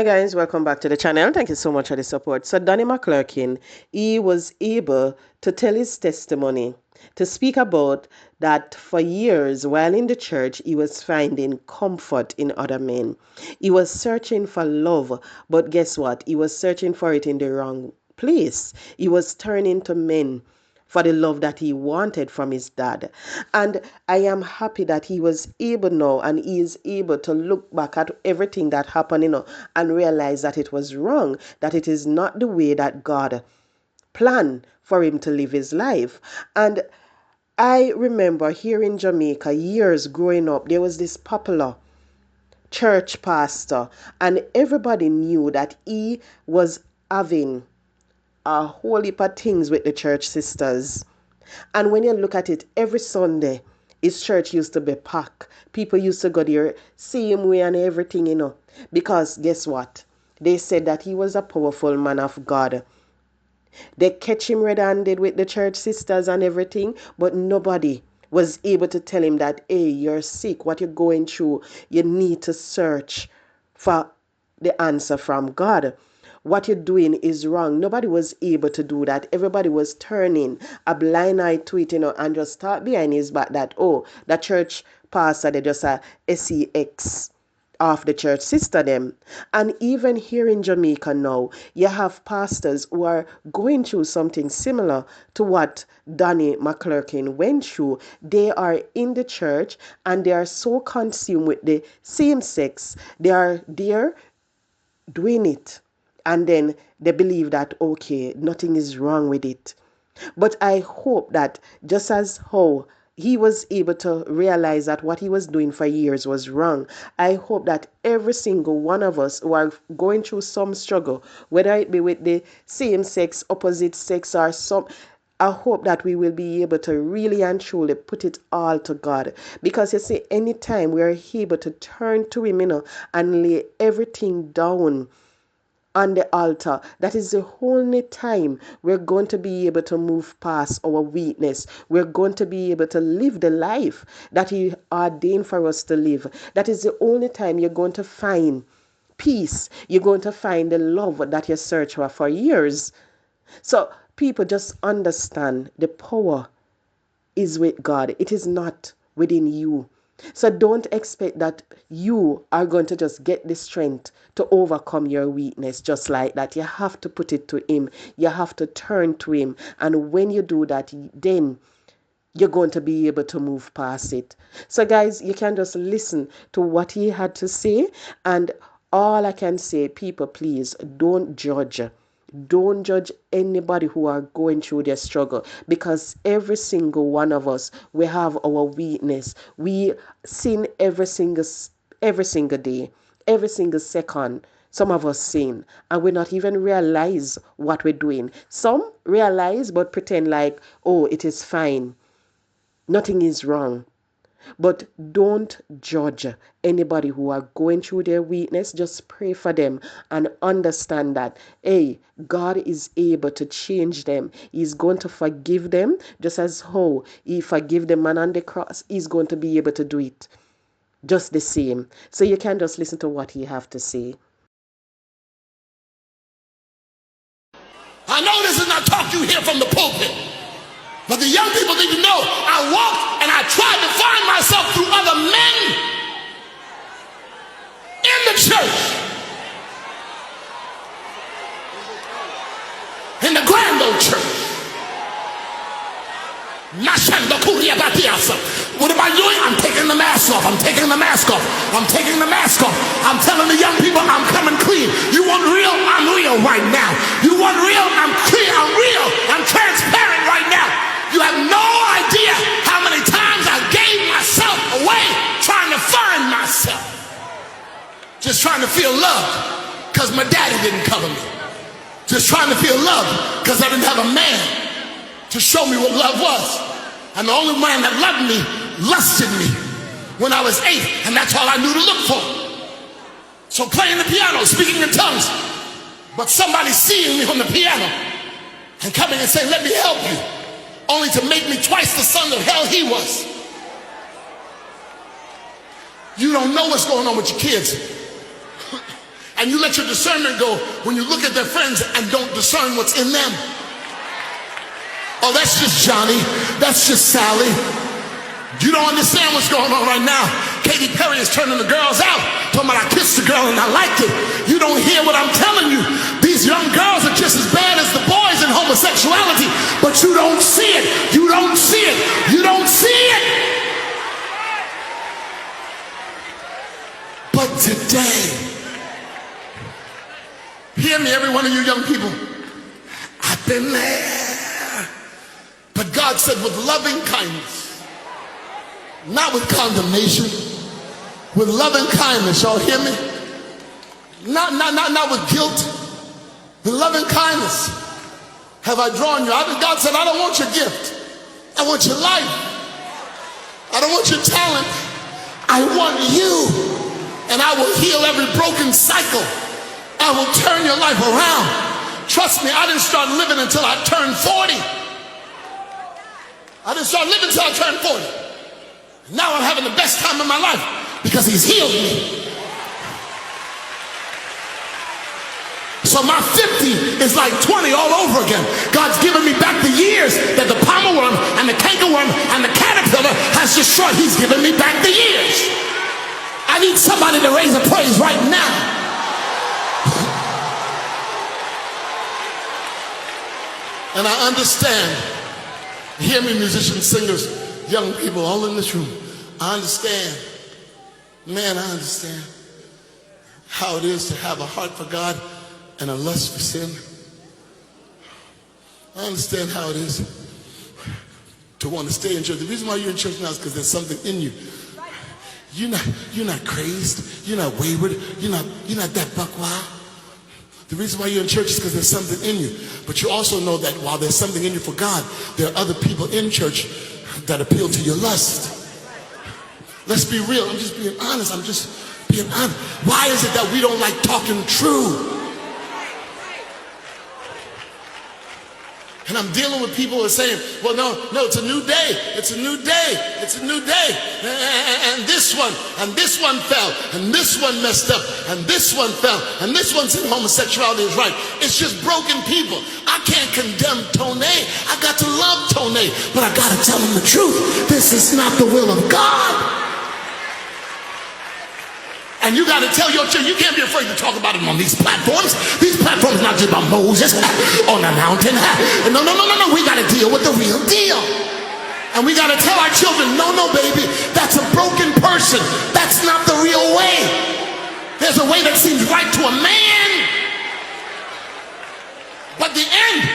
guys, welcome back to the channel. Thank you so much for the support. So Donnie McClurkin, he was able to tell his testimony, to speak about that for years while in the church, he was finding comfort in other men. He was searching for love, but guess what? He was searching for it in the wrong place. He was turning to men for the love that he wanted from his dad. And I am happy that he was able now and he is able to look back at everything that happened, and realize that it was wrong, that it is not the way that God planned for him to live his life. And I remember here in Jamaica, years growing up, there was this popular church pastor, and everybody knew that he was having a whole heap of things with the church sisters. And when you look at it, every Sunday, his church used to be packed. People used to go there same way and everything, because guess what? They said that he was a powerful man of God. They catch him red-handed with the church sisters and everything, but nobody was able to tell him that, hey, you're sick, what you're going through, you need to search for the answer from God. What you're doing is wrong. Nobody was able to do that. Everybody was turning a blind eye to it, and just start behind his back that, oh, the church pastor, they just a sex of the church sister them. And even here in Jamaica now, you have pastors who are going through something similar to what Donnie McClurkin went through. They are in the church and they are so consumed with the same sex. They are there doing it. And then they believe that, okay, nothing is wrong with it. But I hope that just as how he was able to realize that what he was doing for years was wrong, I hope that every single one of us who are going through some struggle, whether it be with the same sex, opposite sex, or some, I hope that we will be able to really and truly put it all to God. Because you see, anytime we are able to turn to him, and lay everything down on the altar, that is the only time we're going to be able to move past our weakness. We're going to be able to live the life that he ordained for us to live. That is the only time you're going to find peace. You're going to find the love that you search for years. So people just understand the power is with God. It is not within you. So don't expect that you are going to just get the strength to overcome your weakness just like that. You have to put it to him. You have to turn to him. And when you do that, then you're going to be able to move past it. So guys, you can just listen to what he had to say. And all I can say, people, please don't judge. Don't judge anybody who are going through their struggle, because every single one of us, we have our weakness. We sin every single day, every single second. Some of us sin and we not even realize what we're doing. Some realize but pretend like, oh, it is fine. Nothing is wrong. But don't judge anybody who are going through their weakness. Just pray for them and understand that, hey, God is able to change them. He's going to forgive them just as how he forgave the man on the cross. He's going to be able to do it just the same. So you can just listen to what he have to say. I know this is not talk you hear from the pulpit. But the young people need to know I walked and I tried to find myself through other men in the church, in the grand old church. What am I doing? I'm taking the mask off. I'm taking the mask off. I'm taking the mask off. I'm telling the young people I'm coming clean. You want real? I'm real right now. You want real? I'm clear. I'm real. I'm transparent right now. You have no idea how many times I gave myself away trying to find myself. Just trying to feel loved because my daddy didn't cover me. Just trying to feel loved because I didn't have a man to show me what love was. And the only man that loved me lusted me when I was 8, and that's all I knew to look for. So playing the piano, speaking in tongues, but somebody seeing me on the piano and coming and saying, let me help you, only to make me twice the son of hell he was. You don't know what's going on with your kids And you let your discernment go when you look at their friends and don't discern what's in them. Oh, that's just Johnny. That's just Sally. You don't understand what's going on right now. Katy Perry is turning the girls out. Talking about I kissed the girl and I liked it. You don't hear what I'm telling you. These young girls are just as bad as the boys in homosexuality. But you don't see it. You don't see it. You don't see it. But today, hear me, every one of you young people. I've been there. But God said with loving kindness, not with condemnation, with loving kindness, y'all hear me? Not with guilt, with loving kindness have I drawn you. God said, I don't want your gift. I want your life. I don't want your talent. I want you. And I will heal every broken cycle. I will turn your life around. Trust me, I didn't start living until I turned 40. I didn't start living until I turned 40. Now I'm having the best time of my life because he's healed me. So my 50 is like 20 all over again. God's given me back the years that the palmer worm and the cankerworm and the caterpillar has destroyed. He's given me back the years. I need somebody to raise a praise right now. And I understand. Hear me, musicians, singers, young people, all in this room. I understand. Man, I understand how it is to have a heart for God and a lust for sin. I understand how it is to want to stay in church. The reason why you're in church now is because there's something in you. You're not crazed. You're not wayward. You're not that buck wild. The reason why you're in church is because there's something in you. But you also know that while there's something in you for God, there are other people in church that appeal to your lust. Let's be real. I'm just being honest. I'm just being honest. Why is it that we don't like talking true? And I'm dealing with people who are saying, well, no, it's a new day. It's a new day. It's a new day. And this one fell, and this one messed up, and this one fell, and this one said homosexuality is right. It's just broken people. I can't condemn Tone. I got to love Tone, but I got to tell him the truth. This is not the will of God. And you got to tell your church, you can't be afraid to talk about it on these platforms. These platforms are not just about Moses on the mountain. No. We got to deal with the real deal. And we got to tell our children, no, baby, that's a broken person. That's not the real way. There's a way that seems right to a man. But the end